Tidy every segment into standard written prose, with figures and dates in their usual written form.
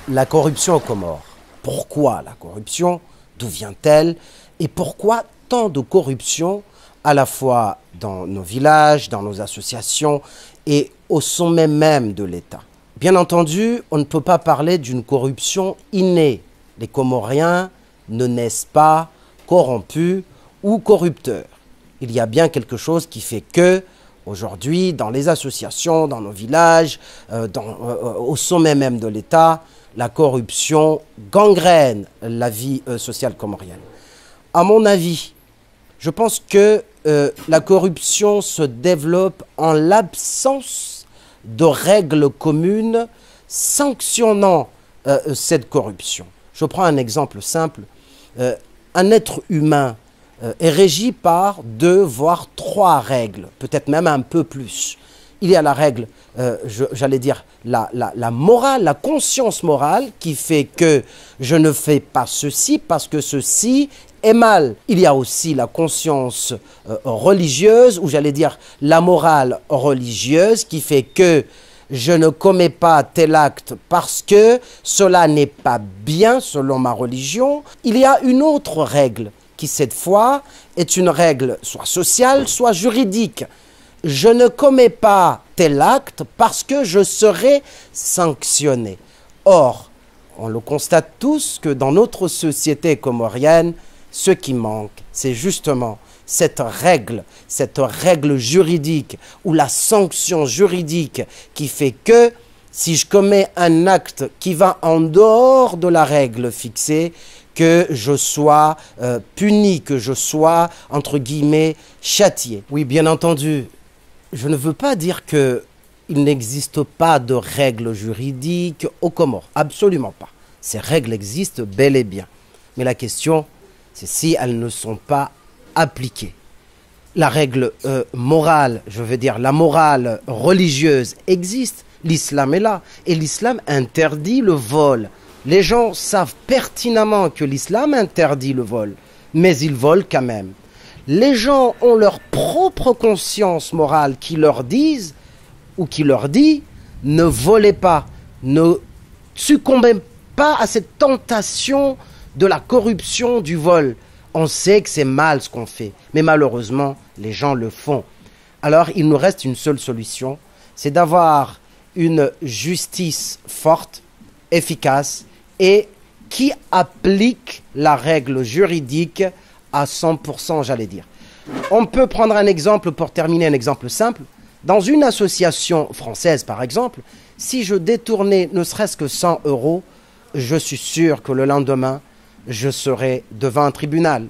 La corruption aux Comores. Pourquoi la corruption? D'où vient-elle? Et pourquoi tant de corruption à la fois dans nos villages, dans nos associations et au sommet même de l'État? Bien entendu, on ne peut pas parler d'une corruption innée. Les Comoriens ne naissent pas corrompus ou corrupteurs. Il y a bien quelque chose qui fait que, aujourd'hui, dans les associations, dans nos villages, au sommet même de l'État, la corruption gangrène la vie sociale comorienne. À mon avis, je pense que la corruption se développe en l'absence de règles communes sanctionnant cette corruption. Je prends un exemple simple. Un être humain est régi par 2 voire 3 règles, peut-être même un peu plus. Il y a la règle, j'allais dire, la morale, la conscience morale qui fait que je ne fais pas ceci parce que ceci est mal. Il y a aussi la conscience religieuse, ou j'allais dire la morale religieuse qui fait que je ne commets pas tel acte parce que cela n'est pas bien selon ma religion. Il y a une autre règle qui cette fois est une règle soit sociale, soit juridique. Je ne commets pas tel acte parce que je serai sanctionné. Or, on le constate tous que dans notre société comorienne, ce qui manque, c'est justement cette règle juridique ou la sanction juridique qui fait que si je commets un acte qui va en dehors de la règle fixée, que je sois puni, que je sois, entre guillemets, châtié. Oui, bien entendu, je ne veux pas dire qu'il n'existe pas de règles juridiques aux Comores. Absolument pas. Ces règles existent bel et bien. Mais la question, c'est si elles ne sont pas appliquées. La règle morale, je veux dire la morale religieuse existe. L'islam est là. Et l'islam interdit le vol. Les gens savent pertinemment que l'islam interdit le vol. Mais ils volent quand même. Les gens ont leur propre conscience morale qui leur disent ou qui leur dit ne volez pas, ne succombez pas à cette tentation de la corruption du vol. On sait que c'est mal ce qu'on fait, mais malheureusement, les gens le font. Alors, il nous reste une seule solution, c'est d'avoir une justice forte, efficace et qui applique la règle juridique à 100%, j'allais dire. On peut prendre un exemple pour terminer, un exemple simple. Dans une association française, par exemple, si je détournais ne serait-ce que 100 €, je suis sûr que le lendemain, je serai devant un tribunal.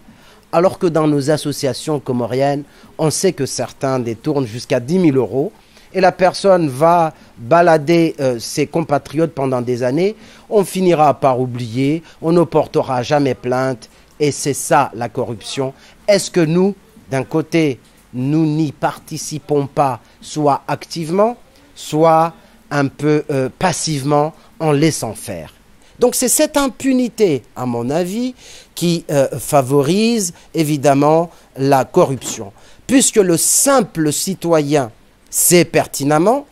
Alors que dans nos associations comoriennes, on sait que certains détournent jusqu'à 10 000 € et la personne va balader ses compatriotes pendant des années. On finira par oublier, on ne portera jamais plainte. Et c'est ça la corruption. Est-ce que nous, d'un côté, nous n'y participons pas, soit activement, soit un peu passivement, en laissant faire? Donc c'est cette impunité, à mon avis, qui favorise évidemment la corruption. Puisque le simple citoyen sait pertinemment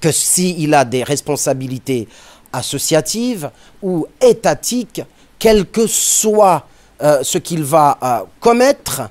que s'il a des responsabilités associatives ou étatiques, quel que soit ce qu'il va commettre,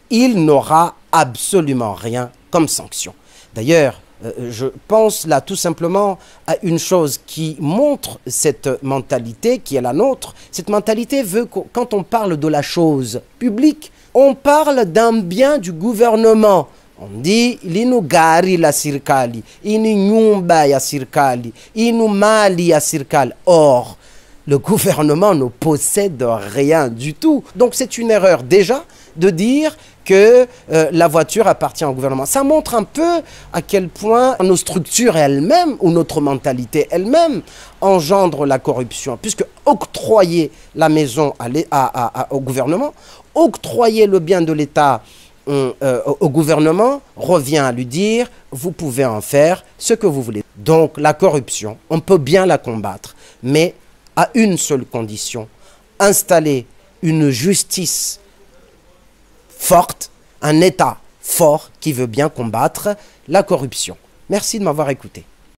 il n'aura absolument rien comme sanction. D'ailleurs, je pense là tout simplement à une chose qui montre cette mentalité qui est la nôtre. Cette mentalité veut que quand on parle de la chose publique, on parle d'un bien du gouvernement. On dit, l'inu gari la sirkali, inu nyumba ya sirkali, inu mali ya sirkali. Or, le gouvernement ne possède rien du tout. Donc c'est une erreur déjà de dire que la voiture appartient au gouvernement. Ça montre un peu à quel point nos structures elles-mêmes ou notre mentalité elle-même engendre la corruption. Puisque octroyer la maison au gouvernement, octroyer le bien de l'État au gouvernement revient à lui dire vous pouvez en faire ce que vous voulez. Donc la corruption, on peut bien la combattre, mais à une seule condition, installer une justice forte, un État fort qui veut bien combattre la corruption. Merci de m'avoir écouté.